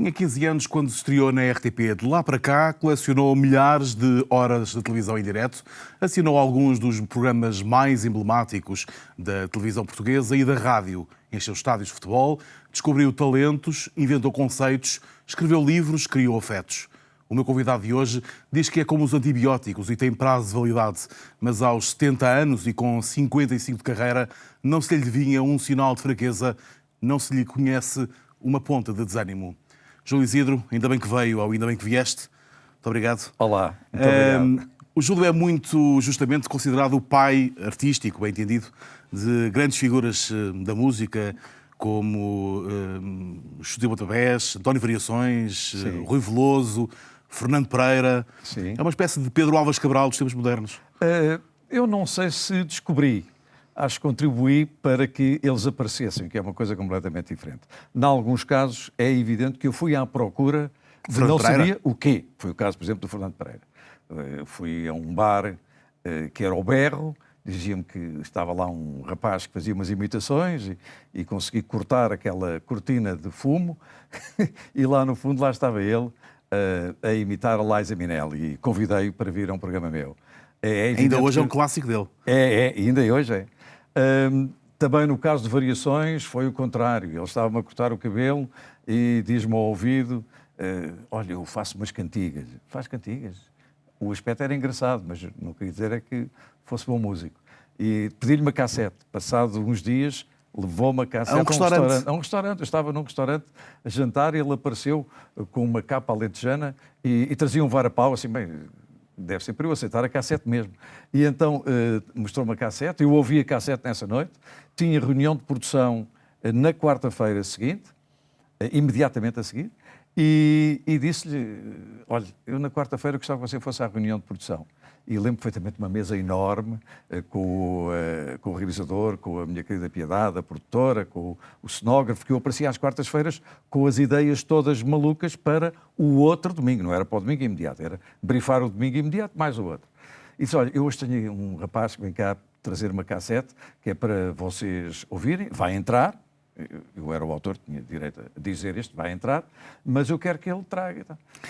Tinha 15 anos quando se estreou na RTP. De lá para cá, colecionou milhares de horas de televisão em direto, assinou alguns dos programas mais emblemáticos da televisão portuguesa e da rádio. Encheu estádios de futebol, descobriu talentos, inventou conceitos, escreveu livros, criou afetos. O meu convidado de hoje diz que é como os antibióticos e tem prazo de validade, mas aos 70 anos e com 55 de carreira não se lhe adivinha um sinal de fraqueza, não se lhe conhece uma ponta de desânimo. Júlio Isidro, ainda bem que veio, ou ainda bem que vieste. Muito obrigado. Olá, muito obrigado. O Júlio é muito, justamente, considerado o pai artístico, bem entendido, de grandes figuras da música, como José Botabés, António Variações, Rui Veloso, Fernando Pereira. Sim. É uma espécie de Pedro Álvares Cabral dos tempos modernos. Eu não sei se descobri. Acho que contribuí para que eles aparecessem, que é uma coisa completamente diferente. Em alguns casos, é evidente que eu fui à procura de não sabia o quê. Foi o caso, por exemplo, do Fernando Pereira. Fui a um bar que era o Berro, diziam-me que estava lá um rapaz que fazia umas imitações e consegui cortar aquela cortina de fumo e lá no fundo, lá estava ele a imitar a Liza Minnelli e convidei-o para vir a um programa meu. Ainda hoje é um clássico dele. Ainda hoje é. Também no caso de Variações foi o contrário. Ele estava-me a cortar o cabelo e diz-me ao ouvido, olha, eu faço umas cantigas. Faz cantigas? O aspecto era engraçado, mas não queria dizer é que fosse bom músico. E pedi-lhe uma cassete. Passado uns dias, levou-me a cassete a um restaurante. Eu estava num restaurante a jantar e ele apareceu com uma capa alentejana e trazia um varapau, assim, bem, deve ser para eu aceitar a cassete mesmo. E então mostrou-me a cassete, eu ouvi a cassete nessa noite, tinha reunião de produção na quarta-feira seguinte, imediatamente a seguir, e disse-lhe, olha, eu na quarta-feira gostava que você fosse à reunião de produção. E lembro perfeitamente uma mesa enorme com o realizador, com a minha querida Piedade, a produtora, com o cenógrafo, que eu aparecia às quartas-feiras com as ideias todas malucas para o outro domingo. Não era para o domingo imediato, era brifar o domingo imediato mais o outro. E disse, olha, eu hoje tenho um rapaz que vem cá trazer uma cassete que é para vocês ouvirem, vai entrar. Eu era o autor, tinha direito a dizer isto, vai entrar, mas eu quero que ele traga.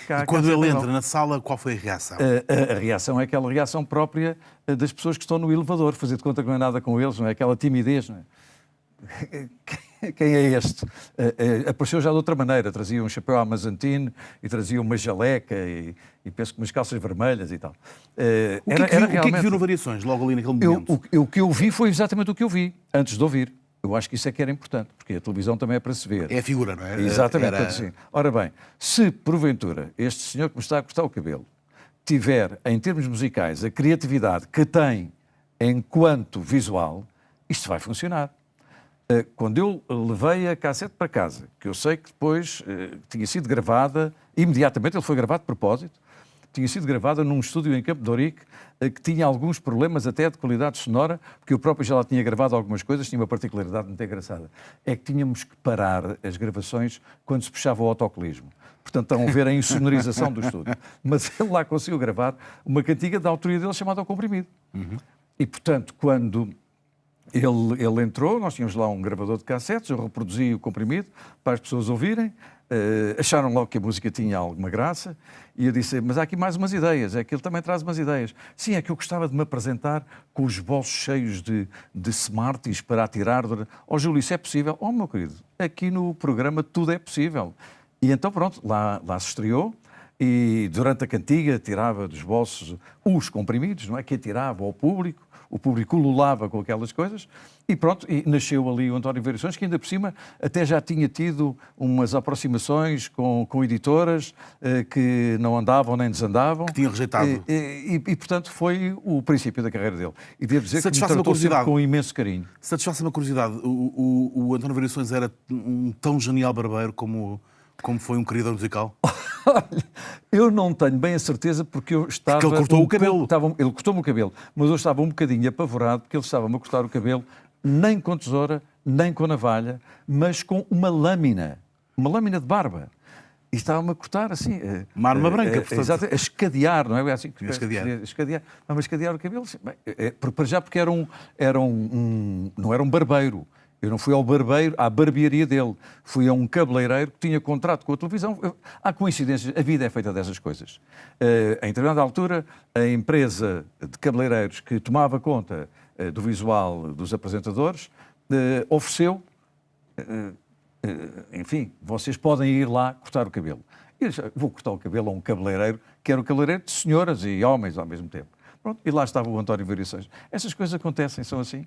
E quando ele entra na sala, qual foi a reação? A reação é aquela reação própria das pessoas que estão no elevador, fazer de conta que não é nada com eles, não é? Aquela timidez, não é? Quem é este? Apareceu já de outra maneira, trazia um chapéu amazantino e trazia uma jaleca e penso que umas calças vermelhas e tal. O que é que viu no Variações, logo ali naquele momento? O que eu vi foi exatamente o que eu vi, antes de ouvir. Eu acho que isso é que era importante, porque a televisão também é para se ver. É a figura, não é? Exatamente. Assim. Ora bem, se porventura este senhor que me está a cortar o cabelo tiver, em termos musicais, a criatividade que tem enquanto visual, isto vai funcionar. Quando eu levei a cassete para casa, que eu sei que depois tinha sido gravada, imediatamente ele foi gravado de propósito, tinha sido gravada num estúdio em Campo de Ourique que tinha alguns problemas até de qualidade sonora, porque eu próprio já lá tinha gravado algumas coisas, tinha uma particularidade muito engraçada. É que tínhamos que parar as gravações quando se puxava o autocolismo. Portanto, estão a ver a insonorização do estúdio. Mas ele lá conseguiu gravar uma cantiga da autoria dele chamada O Comprimido. E, portanto, quando ele entrou, nós tínhamos lá um gravador de cassetes, eu reproduzi o Comprimido para as pessoas ouvirem, acharam logo que a música tinha alguma graça e eu disse, mas há aqui mais umas ideias, é que ele também traz umas ideias. Sim, é que eu gostava de me apresentar com os bolsos cheios de Smarties para atirar. Oh, Júlio, isso é possível? Oh, meu querido, aqui no programa tudo é possível. E então, pronto, lá se estreou e durante a cantiga tirava dos bolsos os comprimidos, não é? Que atirava ao público. O público ululava com aquelas coisas e pronto, e nasceu ali o António Variações, que ainda por cima até já tinha tido umas aproximações com editoras que não andavam nem desandavam. Que tinham rejeitado. E portanto foi o princípio da carreira dele. E devo dizer que me tratou sempre com imenso carinho. Satisfaça-me a curiosidade, o António Variações era um tão genial barbeiro como foi um criador musical? Olha, eu não tenho bem a certeza porque eu estava... Porque ele cortou o cabelo. Ele cortou-me o cabelo, mas eu estava um bocadinho apavorado porque ele estava-me a cortar o cabelo nem com tesoura, nem com navalha, mas com uma lâmina de barba. E estava-me a cortar assim... Uma arma branca, portanto. Exato, a escadear, não é? Assim, escadear. Mas escadear o cabelo, assim, bem, para já porque não era um barbeiro. Eu não fui ao barbeiro, à barbearia dele. Fui a um cabeleireiro que tinha contrato com a televisão. Há coincidências, a vida é feita dessas coisas. Em determinada altura, a empresa de cabeleireiros que tomava conta do visual dos apresentadores ofereceu, enfim, vocês podem ir lá cortar o cabelo. E eu disse, vou cortar o cabelo a um cabeleireiro, que era o cabeleireiro de senhoras e homens ao mesmo tempo. Pronto, e lá estava o António Variações. Essas coisas acontecem, são assim.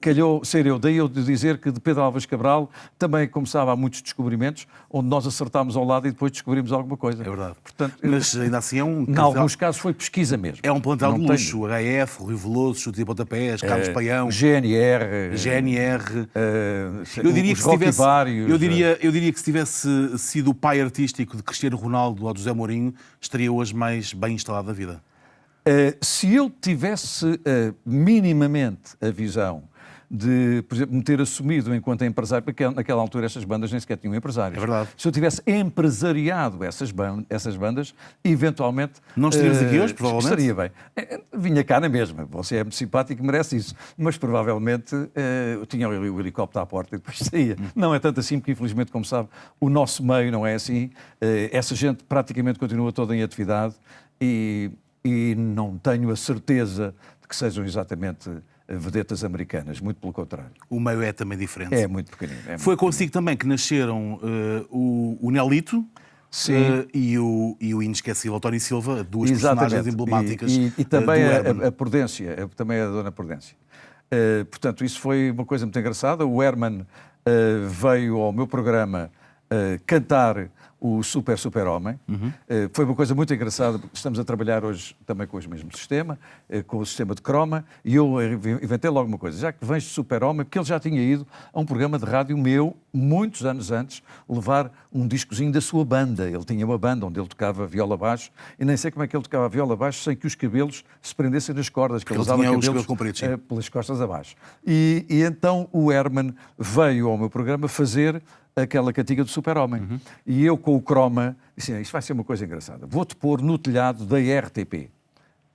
Calhou ser eu, daí eu de dizer que de Pedro Álvares Cabral também começava a muitos descobrimentos, onde nós acertámos ao lado e depois descobrimos alguma coisa. É verdade. Portanto, Mas ainda assim é um... em alguns casos foi pesquisa mesmo. É um plantel Não de tenho. luxo. HF, Rui Veloso, Chutes e Pontapés, Carlos Paião, GNR, GNR. eu diria que se tivesse, eu diria que se tivesse sido o pai artístico de Cristiano Ronaldo ou de José Mourinho, estaria hoje mais bem instalado na vida. Se eu tivesse minimamente a visão de, por exemplo, me ter assumido enquanto empresário, porque naquela altura essas bandas nem sequer tinham empresários. É verdade. Se eu tivesse empresariado essas bandas, eventualmente... Não estaríamos aqui hoje, provavelmente? Estaria bem. Vinha cá na mesma. Você é muito simpático e merece isso. Mas provavelmente eu tinha o helicóptero à porta e depois saía. Não é tanto assim, porque infelizmente, como sabe, o nosso meio não é assim. Essa gente praticamente continua toda em atividade e não tenho a certeza de que sejam exatamente vedetas americanas, muito pelo contrário. O meio é também diferente. É muito pequenino. Foi consigo também que nasceram o Nelito e o inesquecível Tony Silva, duas personagens emblemáticas e também do Herman. a Prudência, também a Dona Prudência. Portanto, isso foi uma coisa muito engraçada. O Herman veio ao meu programa cantar o Super-Homem. Foi uma coisa muito engraçada, porque estamos a trabalhar hoje também com o mesmo sistema, com o sistema de croma, e eu inventei logo uma coisa, já que vens de Super-Homem, porque ele já tinha ido a um programa de rádio meu, muitos anos antes, levar um discozinho da sua banda. Ele tinha uma banda onde ele tocava viola baixo, e nem sei como é que ele tocava viola baixo sem que os cabelos se prendessem nas cordas, que ele usava cabelos compridos, pelas costas abaixo. E então o Herman veio ao meu programa fazer aquela cantiga do Super-Homem. E eu, com o croma, disse, isto vai ser uma coisa engraçada. Vou-te pôr no telhado da RTP.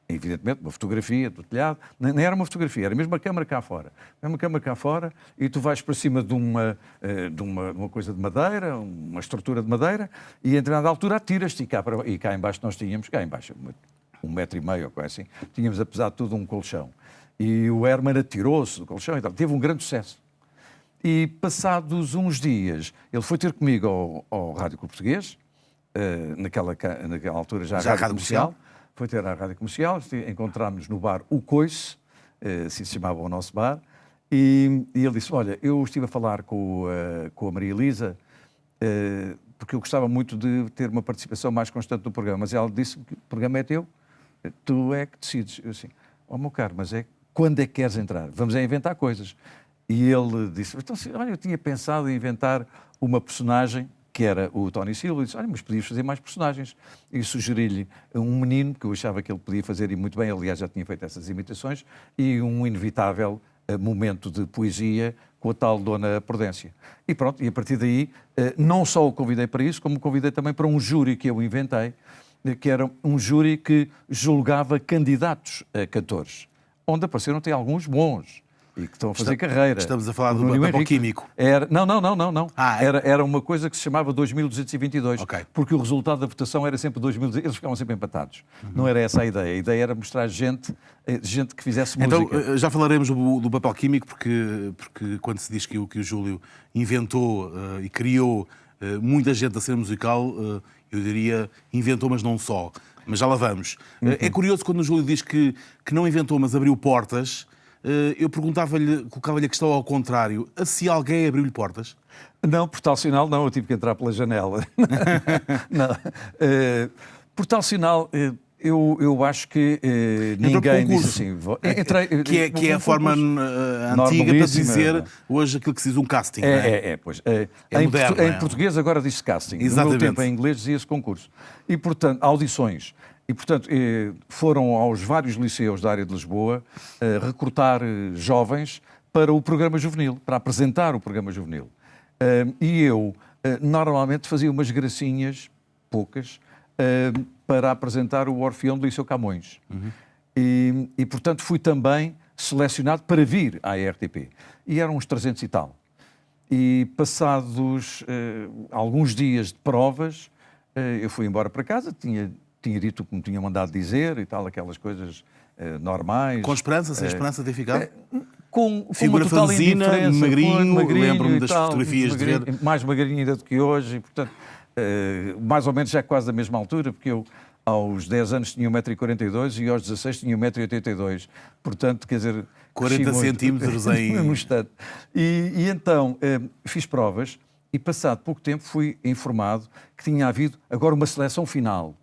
Evidentemente, uma fotografia do telhado. Nem era uma fotografia, era mesmo uma câmara cá fora. É uma câmara cá fora e tu vais para cima de uma coisa de madeira, uma estrutura de madeira, e em determinada altura atiras-te. E cá embaixo nós tínhamos, cá embaixo, 1,5 metro ou coisa assim, tínhamos, apesar de tudo, um colchão. E o Herman atirou-se do colchão e tal. Teve um grande sucesso. E passados uns dias, ele foi ter comigo ao Rádio Clube Português, naquela altura já a Rádio Comercial. Foi ter à Rádio Comercial, encontrámos-nos no bar O Coice, assim se chamava o nosso bar, e ele disse, olha, eu estive a falar com a Maria Elisa, porque eu gostava muito de ter uma participação mais constante no programa, mas ela disse-me que o programa é teu, tu é que decides. Eu assim, meu caro, mas quando é que queres entrar? Vamos inventar coisas. E ele disse, então, olha, eu tinha pensado em inventar uma personagem, que era o Tony Silva, e disse, olha, mas podias fazer mais personagens. E sugeri-lhe um menino, que eu achava que ele podia fazer e muito bem, aliás, já tinha feito essas imitações, e um inevitável momento de poesia com a tal Dona Prudência. E pronto, e a partir daí, não só o convidei para isso, como o convidei também para um júri que eu inventei, que era um júri que julgava candidatos a cantores, onde apareceram até alguns bons, e que estão a fazer carreira. Estamos a falar do papel químico. Não. Era uma coisa que se chamava 2222, porque o resultado da votação era sempre 2200, eles ficavam sempre empatados. Não era essa a ideia. A ideia era mostrar gente que fizesse música. Então, já falaremos do papel químico, porque quando se diz que o Júlio inventou e criou muita gente a cena musical, eu diria inventou, mas não só. Mas já lá vamos. É curioso quando o Júlio diz que não inventou, mas abriu portas. Eu perguntava-lhe, colocava-lhe a questão ao contrário, se alguém abriu-lhe portas? Não, por tal sinal não, eu tive que entrar pela janela. Não. Por tal sinal, eu acho que ninguém disse assim... Entrei, que é a forma antiga para dizer hoje aquilo que se diz um casting. Pois. Moderno, em português agora diz-se casting. Exatamente. No meu tempo em inglês dizia-se concurso. E, portanto, audições. E, portanto, foram aos vários liceus da área de Lisboa recrutar jovens para o programa juvenil, para apresentar o programa juvenil. E eu, normalmente, fazia umas gracinhas, poucas, para apresentar o Orfeão do Liceu Camões. E, portanto, fui também selecionado para vir à RTP. E eram uns 300 e tal. E passados alguns dias de provas, eu fui embora para casa, tinha dito o que me tinha mandado dizer e tal, aquelas coisas normais. Com esperança, sem esperança de ter ficado? Com Figura uma total franzina, indiferença, magrinho, magrinho lembro-me e das tal, fotografias de ver. mais magrinho ainda do que hoje, e, portanto, mais ou menos já quase da mesma altura, porque eu aos 10 anos tinha 1,42 m e aos 16 tinha 1,82 m. Portanto, quer dizer... 40 centímetros em... num instante. E então fiz provas e passado pouco tempo fui informado que tinha havido agora uma seleção final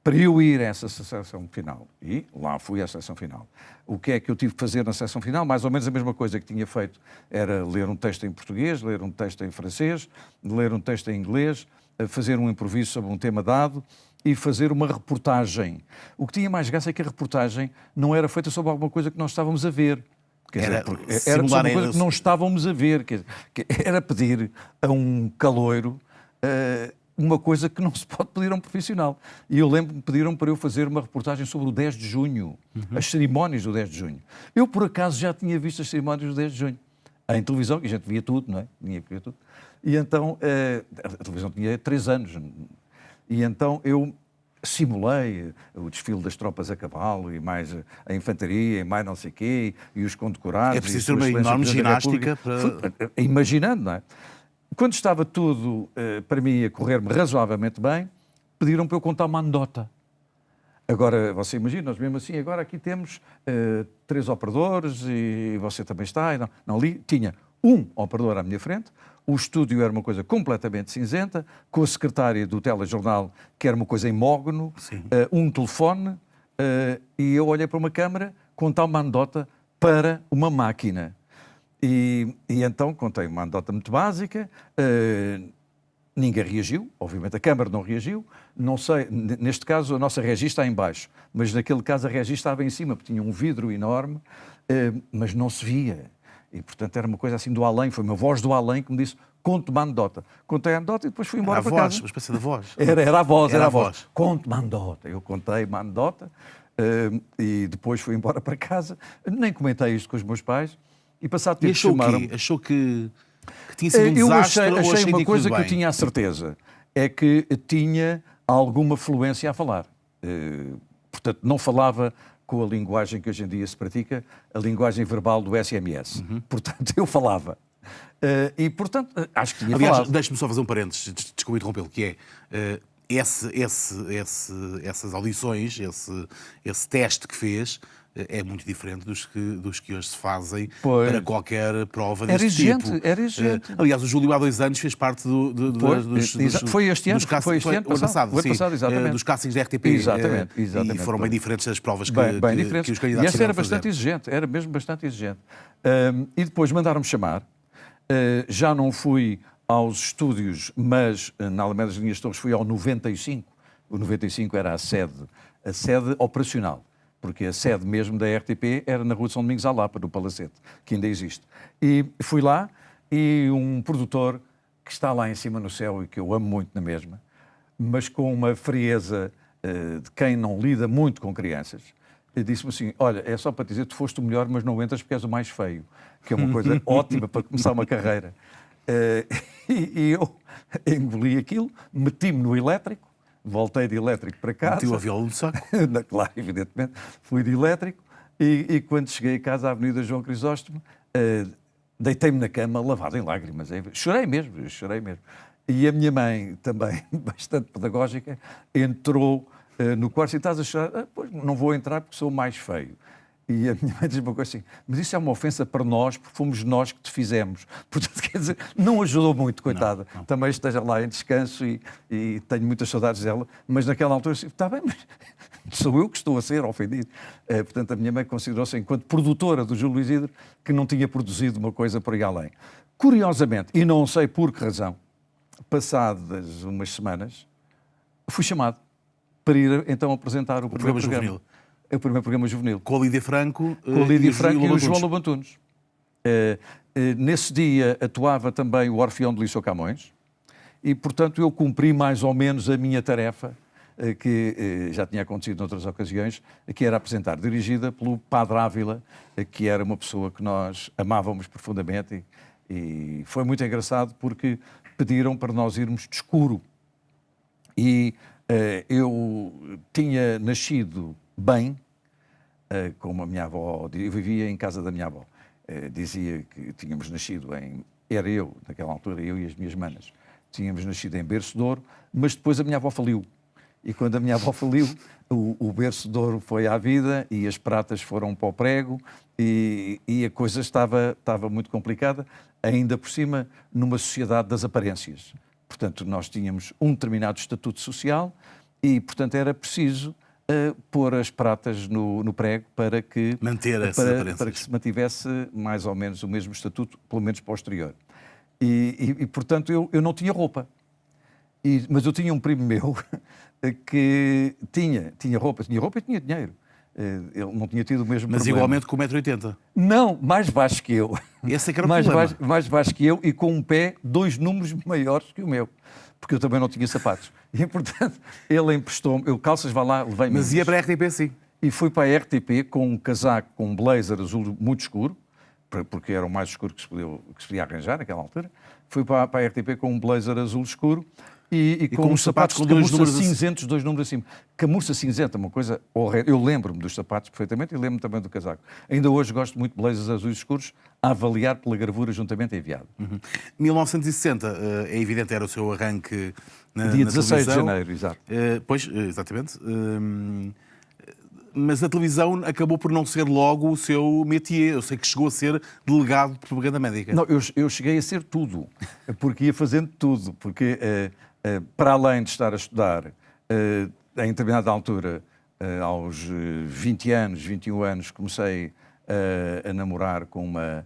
para eu ir a essa seleção final. E lá fui à seleção final. O que é que eu tive que fazer na seleção final? Mais ou menos a mesma coisa que tinha feito. Era ler um texto em português, ler um texto em francês, ler um texto em inglês, fazer um improviso sobre um tema dado e fazer uma reportagem. O que tinha mais graça é que a reportagem não era feita sobre alguma coisa que nós estávamos a ver. Era sobre uma coisa que não estávamos a ver. Era pedir a um caloiro uma coisa que não se pode pedir a um profissional. E eu lembro que me pediram para eu fazer uma reportagem sobre o 10 de junho, as cerimónias do 10 de junho. Eu, por acaso, já tinha visto as cerimónias do 10 de junho. Em televisão, que a gente via tudo, não é? Via tudo. E então, a televisão tinha 3 anos. E então eu simulei o desfile das tropas a cavalo e mais a infantaria e mais não sei o quê, e os condecorados. É preciso ter uma enorme ginástica para... Imaginando, não é? Quando estava tudo para mim a correr-me razoavelmente bem, pediram para eu contar uma anedota. Agora, você imagina, nós mesmo assim, agora aqui temos 3 operadores e você também está. E não ali tinha um operador à minha frente, o estúdio era uma coisa completamente cinzenta, com a secretária do telejornal, que era uma coisa em mogno, um telefone, e eu olhei para uma câmara, contar uma anedota para uma máquina. E então contei uma anedota muito básica, ninguém reagiu, obviamente a Câmara não reagiu, não sei, neste caso a nossa regi está em baixo, mas naquele caso a regi estava em cima, porque tinha um vidro enorme, mas não se via. E portanto era uma coisa assim do além, foi uma voz do além que me disse, conte uma anedota. Contei a anedota e depois fui embora para casa. Uma espécie de voz. Era a voz. Conte uma anedota. Eu contei uma anedota e depois fui embora para casa, nem comentei isto com os meus pais. E passado tempo chamaram-me. Achou que tinha sido um desastre? Eu achei uma coisa que eu bem? tinha a certeza, é que tinha alguma fluência a falar. Portanto, não falava com a linguagem que hoje em dia se pratica, a linguagem verbal do SMS. Portanto, eu falava. E, portanto, acho que tinha falado. Deixe-me só fazer um parênteses, desculpe interrompê-lo, que é essas audições, esse teste que fez, é muito diferente dos que hoje se fazem para qualquer prova deste tipo. Era exigente. Aliás, o Júlio há 2 anos fez parte foi este ano, foi ano passado, exatamente. dos castings da RTP. Exatamente. E foram bem diferentes das provas que os candidatos. E essa era bastante exigente, era mesmo bastante exigente. E depois mandaram-me chamar, já não fui aos estúdios, mas na Alameda das Linhas Torres fui ao 95. O 95 era a sede operacional, porque a sede mesmo da RTP era na Rua de São Domingos à Lapa, no Palacete, que ainda existe. E fui lá e um produtor que está lá em cima no céu e que eu amo muito na mesma, mas com uma frieza de quem não lida muito com crianças, disse-me assim, olha, é só para te dizer que tu foste o melhor, mas não entras porque és o mais feio, que é uma coisa ótima para começar uma carreira. E eu engoli aquilo, meti-me no elétrico, voltei de elétrico para casa. Meti-o a viola no saco. Claro, evidentemente. Fui de elétrico e quando cheguei a casa, à Avenida João Crisóstomo, deitei-me na cama, lavado em lágrimas. Chorei mesmo. E a minha mãe, também bastante pedagógica, entrou no quarto e estás a chorar. Pois, não vou entrar porque sou o mais feio. E a minha mãe diz uma coisa assim, mas isso é uma ofensa para nós, porque fomos nós que te fizemos. Portanto, quer dizer, não ajudou muito, coitada. Não. Também esteja lá em descanso e tenho muitas saudades dela, mas naquela altura, assim, está bem, mas sou eu que estou a ser ofendido. Portanto, a minha mãe considerou-se, enquanto produtora do Júlio Isidro, que não tinha produzido uma coisa por aí além. Curiosamente, e não sei por que razão, passadas umas semanas, fui chamado para ir então apresentar o primeiro programa juvenil. É o primeiro programa juvenil. Com a Lídia Franco, e o João Lobantunes. Nesse dia atuava também o Orfeão de Liceu Camões e, portanto, eu cumpri mais ou menos a minha tarefa que já tinha acontecido noutras ocasiões, que era apresentar, dirigida pelo Padre Ávila, que era uma pessoa que nós amávamos profundamente e foi muito engraçado porque pediram para nós irmos de escuro. E eu tinha nascido bem, como a minha avó, eu vivia em casa da minha avó, dizia que tínhamos nascido era eu, naquela altura, eu e as minhas manas, tínhamos nascido em Berço de Ouro, mas depois a minha avó faliu. E quando a minha avó faliu, o Berço de Ouro foi à vida e as pratas foram para o prego e a coisa estava muito complicada, ainda por cima numa sociedade das aparências. Portanto, nós tínhamos um determinado estatuto social e, portanto, era preciso pôr as pratas no prego para que se mantivesse mais ou menos o mesmo estatuto, pelo menos posterior. E portanto, eu não tinha roupa. Mas eu tinha um primo meu que tinha roupa e tinha dinheiro. Ele não tinha tido o mesmo Mas problema. igualmente com 1,80 m. Não, mais baixo que eu. Esse é que era o problema. Mais baixo que eu e com um pé 2 números maiores que o meu. Porque eu também não tinha sapatos. E, portanto, ele emprestou-me. Eu, calças, vá lá, levei-me. Mas ia para a RTP, sim. E fui para a RTP com um casaco, com um blazer azul muito escuro, porque era o mais escuro que se podia arranjar naquela altura. Fui para a RTP com um blazer azul escuro e com uns sapatos de camurça cinzentos, 2 números acima. Camurça cinzenta, uma coisa horrível. Eu lembro-me dos sapatos perfeitamente e lembro-me também do casaco. Ainda hoje gosto muito de blazers azuis escuros, a avaliar pela gravura juntamente enviado. 1960, é evidente, era o seu arranque na Dia 16 televisão. de janeiro, exato. Pois, exatamente. Mas a televisão acabou por não ser logo o seu métier. Eu sei que chegou a ser delegado de propaganda médica. Não, eu cheguei a ser tudo, porque ia fazendo tudo, porque para além de estar a estudar, em determinada altura, aos 20 anos, 21 anos, comecei a namorar com uma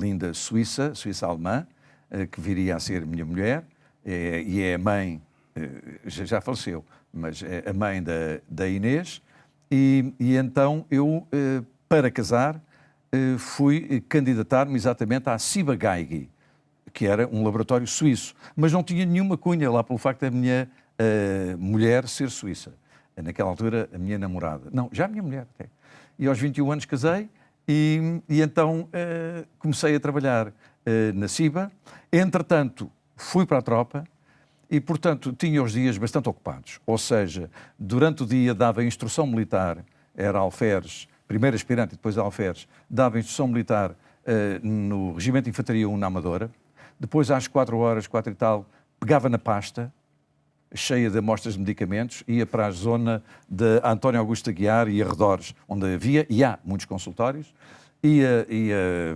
linda suíça-alemã, que viria a ser minha mulher, e é a mãe, já faleceu, mas é a mãe da Inês, e então eu, para casar, fui candidatar-me exatamente à Ciba-Geigy, que era um laboratório suíço, mas não tinha nenhuma cunha lá pelo facto da minha mulher ser suíça. Naquela altura, a minha namorada. Não, já a minha mulher até. E aos 21 anos casei e então comecei a trabalhar na Ciba. Entretanto, fui para a tropa e, portanto, tinha os dias bastante ocupados. Ou seja, durante o dia dava instrução militar, era alferes, primeiro aspirante e depois alferes, dava instrução militar no Regimento de Infantaria 1 na Amadora. Depois, às 4 horas, 4 e tal, pegava na pasta, cheia de amostras de medicamentos, ia para a zona de António Augusto Aguiar e arredores, onde havia e há muitos consultórios, ia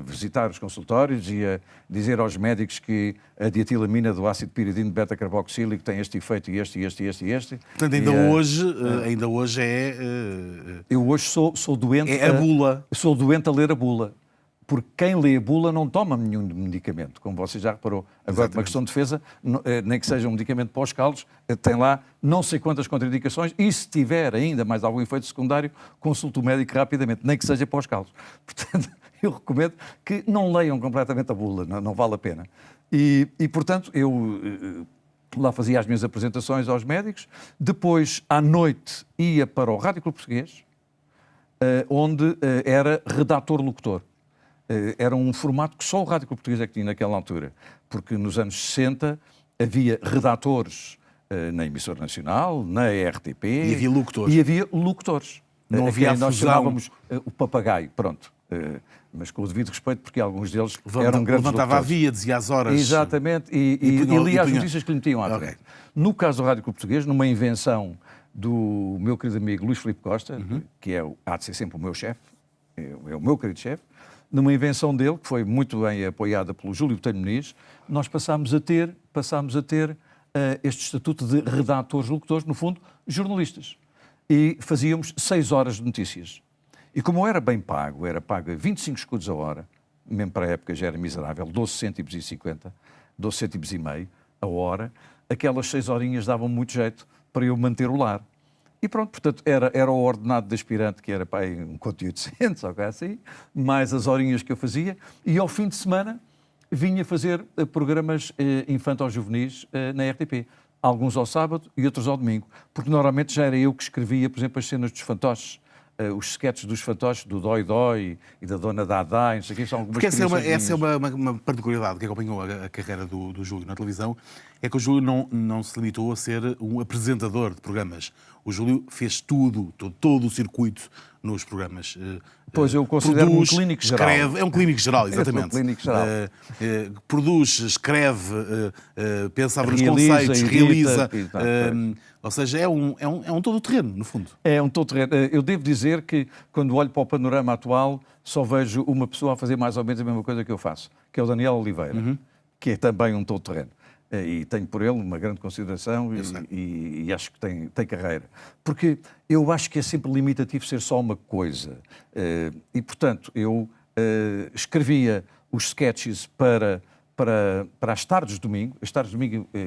visitar os consultórios, ia dizer aos médicos que a dietilamina do ácido piridino beta-carboxílico tem este efeito e este. Portanto, ainda hoje é... Eu hoje sou doente... É a bula. Sou doente a ler a bula. Porque quem lê a bula não toma nenhum medicamento, como você já reparou. Agora, uma questão de defesa, nem que seja um medicamento para os calos, tem lá não sei quantas contraindicações e se tiver ainda mais algum efeito secundário, consulte o médico rapidamente, nem que seja para os calos. Portanto, eu recomendo que não leiam completamente a bula, não vale a pena. E portanto, eu lá fazia as minhas apresentações aos médicos, depois, à noite, ia para o Rádio Clube Português, onde era redator-locutor. Era um formato que só o Rádio Clube Português é que tinha naquela altura, porque nos anos 60 havia redatores na emissora nacional, na RTP... E havia locutores. E havia locutores. Não havia nós chamávamos o papagaio, pronto. Mas com o devido respeito, porque alguns deles eram grandes levantava locutores. a via, dizia as horas... Exatamente, e lia as notícias que lhe metiam à frente. No caso do Rádio Clube Português, numa invenção do meu querido amigo Luís Filipe Costa, que há de ser sempre o meu chefe, é o meu querido chefe, numa invenção dele, que foi muito bem apoiada pelo Júlio Botelho Muniz, nós passámos a ter este estatuto de redatores-locutores, no fundo, jornalistas. E fazíamos 6 horas de notícias. E como eu era bem pago, era pago a 25 escudos a hora, mesmo para a época já era miserável, 12 cêntimos e 50, 12 cêntimos e meio a hora, aquelas 6 horinhas davam muito jeito para eu manter o lar. E pronto, portanto, era o ordenado de aspirante, que era para aí um conto de 800, ou coisa assim, mais as horinhas que eu fazia, e ao fim de semana vinha fazer programas infanto-juvenis na RTP. alguns ao sábado e outros ao domingo, porque normalmente já era eu que escrevia, por exemplo, as cenas dos fantoches, os sketches dos fantoches, do Dói Dói e da Dona Dada, e não sei o quê, são algumas Porque essa é criações minhas. uma particularidade que acompanhou a carreira do Júlio na televisão, é que o Júlio não se limitou a ser um apresentador de programas. O Júlio fez todo o circuito nos programas. Pois eu considero um clínico geral. Escreve, é um clínico geral, exatamente. É um clínico geral. Produz, escreve, pensa nos Realiza, conceitos, edita, realiza. exato. Ou seja, é um todo-terreno, no fundo. É um todo-terreno. Eu devo dizer que, quando olho para o panorama atual, só vejo uma pessoa a fazer mais ou menos a mesma coisa que eu faço, que é o Daniel Oliveira, que é também um todo-terreno. E tenho por ele uma grande consideração e acho que tem carreira. Porque eu acho que é sempre limitativo ser só uma coisa. E, portanto, eu escrevia os sketches para as tardes de domingo,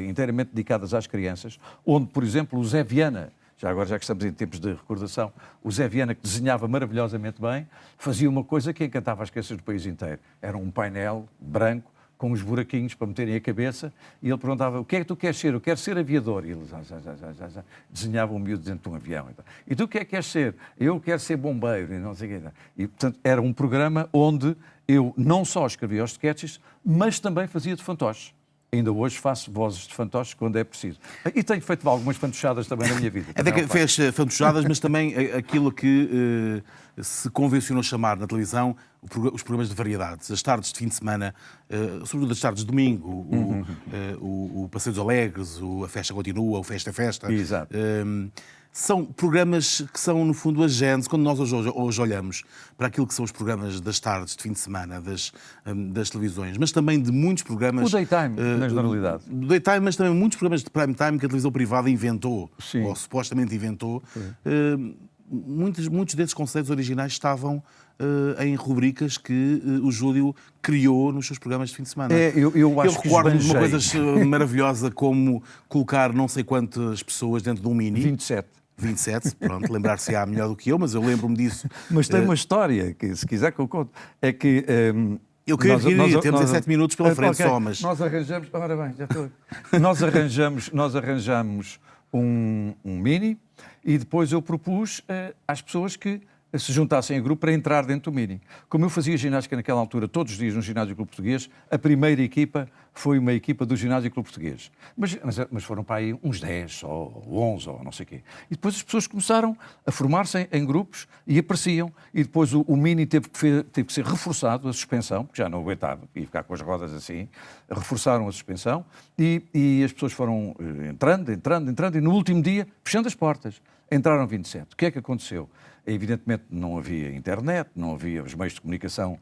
inteiramente dedicadas às crianças, onde, por exemplo, o Zé Viana, já que estamos em tempos de recordação, o Zé Viana, que desenhava maravilhosamente bem, fazia uma coisa que encantava as crianças do país inteiro. Era um painel branco, com uns buraquinhos para meterem a cabeça, e ele perguntava: o que é que tu queres ser? Eu quero ser aviador. E ele desenhava um miúdo dentro de um avião. E tu o que é que queres ser? Eu quero ser bombeiro. E não sei o quê. E, portanto, era um programa onde eu não só escrevia os sketches, mas também fazia de fantoches. Ainda hoje faço vozes de fantoches quando é preciso. E tenho feito algumas fantochadas também na minha vida. Até que fez fantochadas, mas também aquilo que se convencionou chamar na televisão os programas de variedades. As tardes de fim de semana, sobretudo as tardes de domingo, o Passeios Alegres, a Festa Continua, o Festa é Festa. Exato. São programas que são, no fundo, a gênese. Quando nós hoje olhamos para aquilo que são os programas das tardes de fim de semana, das televisões, mas também de muitos programas... O daytime, na generalidade. Do daytime, mas também muitos programas de prime time que a televisão privada inventou, Sim. ou supostamente inventou. Muitos desses conceitos originais estavam em rubricas que o Júlio criou nos seus programas de fim de semana. Eu acho que recordo de uma esbanjei. coisa maravilhosa como colocar não sei quantas pessoas dentro de um mini. 27. Pronto, lembrar-se-á melhor do que eu, mas eu lembro-me disso. Mas tem uma história, que se quiser que eu conte, é que... Eu queria temos 7 minutos pela frente okay. só, mas... Nós arranjamos... Ora bem, já estou... nós arranjamos um mini e depois eu propus às pessoas que se juntassem a grupo para entrar dentro do mini. Como eu fazia ginástica naquela altura, todos os dias no Ginásio Clube Português, a primeira equipa foi uma equipa do Ginásio Clube Português. Mas foram para aí uns 10 ou 11 ou não sei o quê. E depois as pessoas começaram a formar-se em grupos e apareciam. E depois o mini teve que ser reforçado, a suspensão, porque já não aguentava, ia ficar com as rodas assim. Reforçaram a suspensão e as pessoas foram entrando, e no último dia, fechando as portas, entraram 27. O que é que aconteceu? Evidentemente não havia internet, não havia os meios de comunicação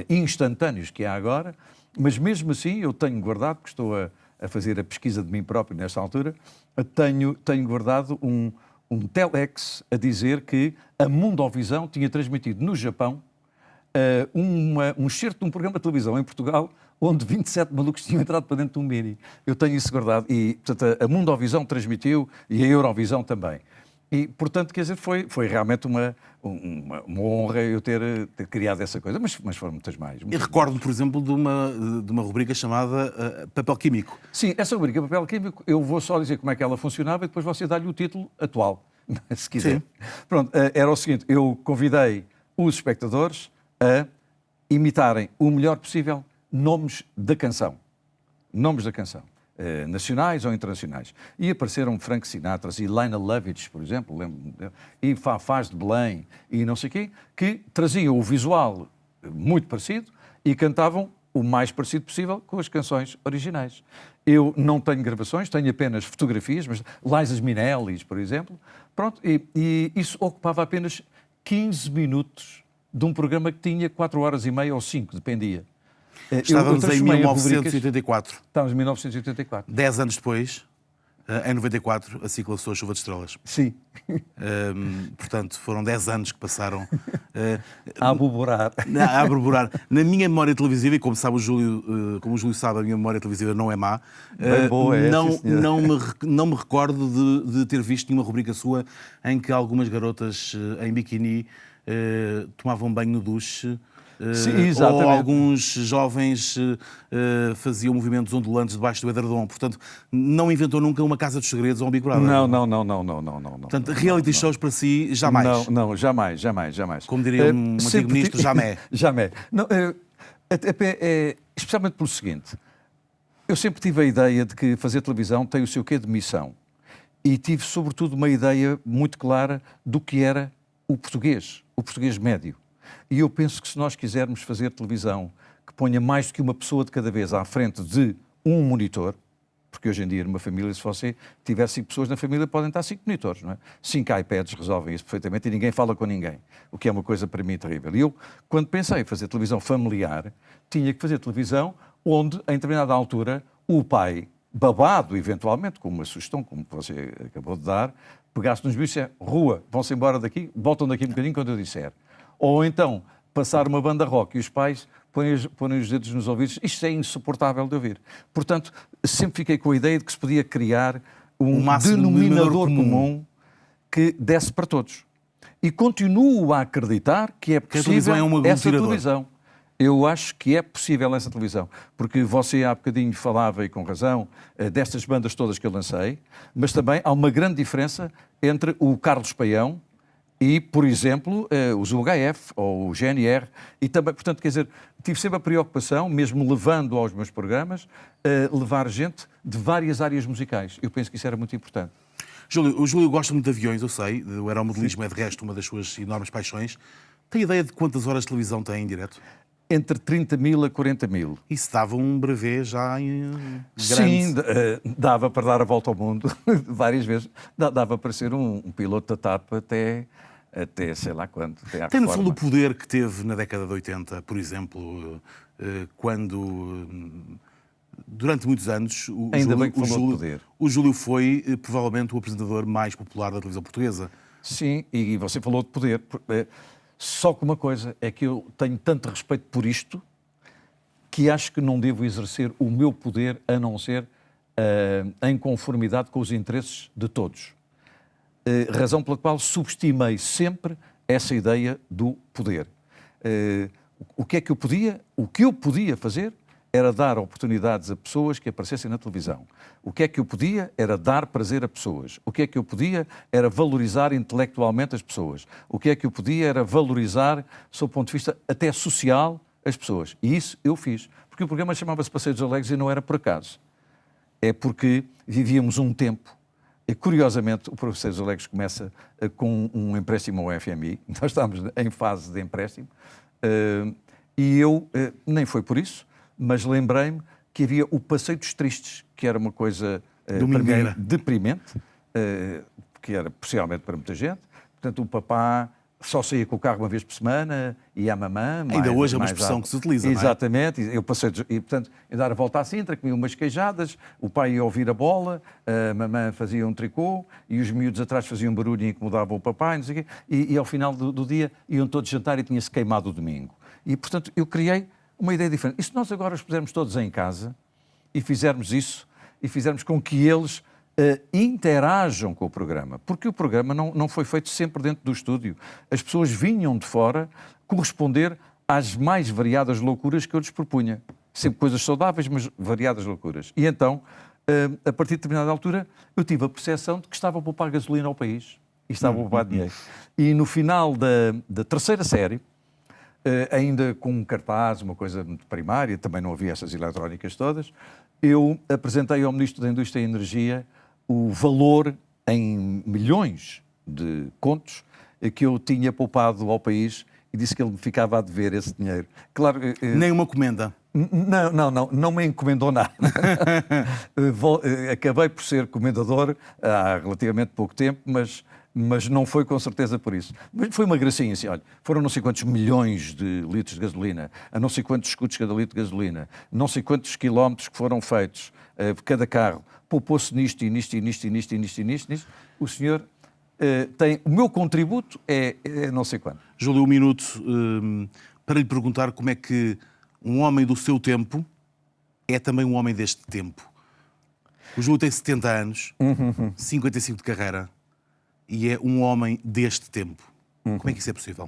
instantâneos que há agora, mas mesmo assim eu tenho guardado, porque estou a fazer a pesquisa de mim próprio nesta altura, tenho guardado um telex a dizer que a Mundovisão tinha transmitido no Japão um excerto de um programa de televisão em Portugal onde 27 malucos tinham entrado para dentro de um mini. Eu tenho isso guardado e, portanto, a Mundovisão transmitiu e a Eurovisão também. E, portanto, quer dizer, foi realmente uma honra eu ter criado essa coisa, mas foram muitas mais. Eu recordo-me, por exemplo, de uma rubrica chamada Papel Químico. Sim, essa rubrica Papel Químico, eu vou só dizer como é que ela funcionava e depois você dá-lhe o título atual, se quiser. Sim. Pronto, era o seguinte, eu convidei os espectadores a imitarem o melhor possível nomes da canção. Nomes da canção. Nacionais ou internacionais. E apareceram Frank Sinatra e Lionel Lovitch, por exemplo, e Fafás de Belém e não sei o quê, que traziam o visual muito parecido e cantavam o mais parecido possível com as canções originais. Eu não tenho gravações, tenho apenas fotografias, mas Liza Minnelli, por exemplo, pronto, e isso ocupava apenas 15 minutos de um programa que tinha 4 horas e meia ou 5, dependia. Estávamos em 1984. Estávamos em 1984. 10 anos depois, em 94, a SIC lançou a Chuva de Estrelas. Sim. Portanto, foram 10 anos que passaram a aboborar. A aboborar. Na minha memória televisiva, e como o Júlio sabe, a minha memória televisiva não é má, bem boa, não me recordo de ter visto nenhuma rubrica sua em que algumas garotas em biquíni tomavam banho no duche. Sim, exatamente. Ou alguns jovens faziam movimentos ondulantes debaixo do edredom. Portanto, não inventou nunca uma Casa dos Segredos ou um Big Brother. Não. Portanto, reality shows para si, jamais. Não, jamais. Como diria um antigo ministro, jamais. Jamais. Não, especialmente pelo seguinte, eu sempre tive a ideia de que fazer televisão tem o seu quê de missão. E tive, sobretudo, uma ideia muito clara do que era o português médio. E eu penso que se nós quisermos fazer televisão que ponha mais do que uma pessoa de cada vez à frente de um monitor, porque hoje em dia numa família, se você tiver 5 pessoas na família, podem estar 5 monitores, não é? 5 iPads resolvem isso perfeitamente e ninguém fala com ninguém, o que é uma coisa para mim terrível. E eu, quando pensei em fazer televisão familiar, tinha que fazer televisão onde, em determinada altura, o pai, babado eventualmente, com uma sugestão, como você acabou de dar, pegasse nos bichos e disse, rua, vão-se embora daqui, voltam daqui um bocadinho quando eu disser. Ou então, passar uma banda rock e os pais põem os dedos nos ouvidos. Isto é insuportável de ouvir. Portanto, sempre fiquei com a ideia de que se podia criar um denominador comum que desse para todos. E continuo a acreditar que é possível essa televisão. Eu acho que é possível essa televisão, porque você há bocadinho falava, e com razão, destas bandas todas que eu lancei, mas também há uma grande diferença entre o Carlos Paião e, por exemplo, os UHF ou o GNR, e também, portanto, quer dizer, tive sempre a preocupação, mesmo levando aos meus programas, levar gente de várias áreas musicais. Eu penso que isso era muito importante. Júlio, o Júlio gosta muito de aviões, eu sei, o aeromodelismo é de resto uma das suas enormes paixões. Tem ideia de quantas horas de televisão tem em direto? Entre 30 mil a 40 mil. Isso dava um brevet já grande. Sim, dava para dar a volta ao mundo várias vezes. Dava para ser um piloto da TAP até sei lá quando. Tem noção do poder que teve na década de 80, por exemplo, quando, durante muitos anos, o Júlio foi provavelmente o apresentador mais popular da televisão portuguesa. Sim, e você falou de poder. Só que uma coisa é que eu tenho tanto respeito por isto que acho que não devo exercer o meu poder a não ser em conformidade com os interesses de todos. Razão pela qual subestimei sempre essa ideia do poder. O que é que eu podia? O que eu podia fazer era dar oportunidades a pessoas que aparecessem na televisão. O que é que eu podia era dar prazer a pessoas. O que é que eu podia era valorizar intelectualmente as pessoas. O que é que eu podia era valorizar, sob o ponto de vista até social, as pessoas. E isso eu fiz. Porque o programa chamava-se Passeio dos Alegres e não era por acaso. É porque vivíamos um tempo. E, curiosamente, o Passeio dos Alegres começa com um empréstimo ao FMI. Nós estávamos em fase de empréstimo. E eu, nem foi por isso, mas lembrei-me que havia o Passeio dos Tristes, que era uma coisa para mim deprimente, que era possivelmente para muita gente. Portanto, o papá só saía com o carro uma vez por semana, e a mamã... Ainda hoje é uma expressão que se utiliza, exatamente, não é? Eu passei, e portanto, ia dar a volta à Sintra, comia umas queijadas, o pai ia ouvir a bola, a mamã fazia um tricô, e os miúdos atrás faziam barulho e incomodavam o papai, não sei o quê, e ao final do dia iam todos jantar e tinha-se queimado o domingo. E, portanto, eu criei uma ideia diferente. E se nós agora os pusermos todos em casa e fizermos isso, e fizermos com que eles interajam com o programa, porque o programa não foi feito sempre dentro do estúdio. As pessoas vinham de fora corresponder às mais variadas loucuras que eu lhes propunha. Sempre coisas saudáveis, mas variadas loucuras. E então, a partir de determinada altura, eu tive a percepção de que estava a poupar gasolina ao país. E estava a poupar dinheiro. E no final da terceira série, ainda com um cartaz, uma coisa muito primária, também não havia essas eletrónicas todas, eu apresentei ao Ministro da Indústria e Energia o valor em milhões de contos que eu tinha poupado ao país e disse que ele me ficava a dever esse dinheiro. Claro, nem uma comenda. Não me encomendou nada. Acabei por ser comendador há relativamente pouco tempo, mas não foi com certeza por isso. Mas foi uma gracinha assim, olha, foram não sei quantos milhões de litros de gasolina, a não sei quantos escudos cada litro de gasolina, não sei quantos quilómetros que foram feitos por cada carro, poupou-se nisto e nisto e nisto e nisto e nisto e nisto. O senhor tem... O meu contributo é não sei quanto. Júlio, um minuto para lhe perguntar como é que um homem do seu tempo é também um homem deste tempo. O Júlio tem 70 anos, 55 de carreira, e é um homem deste tempo. Como é que isso é possível?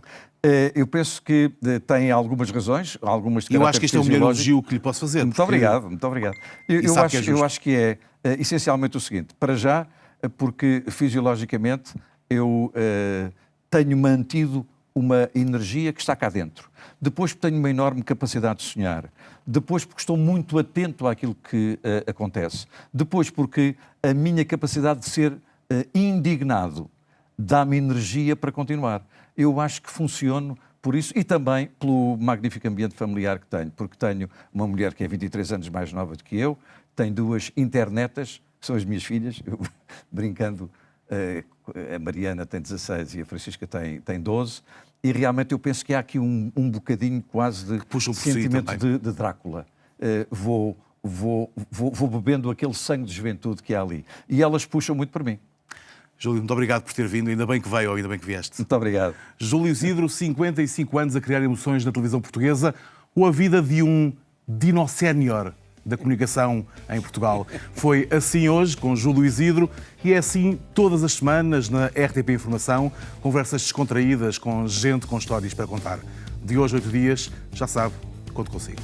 Eu penso que tem algumas razões, algumas de Eu caráter acho que este é o melhor fisiológico. elogio que lhe posso fazer. Muito porque- obrigado, muito obrigado. Eu sabe que é justo. eu acho que é essencialmente o seguinte: para já, porque fisiologicamente eu tenho mantido uma energia que está cá dentro. Depois porque tenho uma enorme capacidade de sonhar. Depois porque estou muito atento àquilo que acontece. Depois porque a minha capacidade de ser indignado dá-me energia para continuar. Eu acho que funciono por isso e também pelo magnífico ambiente familiar que tenho, porque tenho uma mulher que é 23 anos mais nova do que eu, tenho duas internetas, que são as minhas filhas, eu, brincando, a Mariana tem 16 e a Francisca tem 12, e realmente eu penso que há aqui um bocadinho quase de puxam por si sentimento também. de Drácula. Vou bebendo aquele sangue de juventude que há ali. E elas puxam muito por mim. Júlio, muito obrigado por ter vindo. Ainda bem que veio ou ainda bem que vieste. Muito obrigado. Júlio Isidro, 55 anos a criar emoções na televisão portuguesa, ou a vida de um dinossénior da comunicação em Portugal. Foi assim hoje com Júlio Isidro e é assim todas as semanas na RTP Informação, conversas descontraídas com gente com histórias para contar. De hoje, 8 dias, já sabe, conto consigo.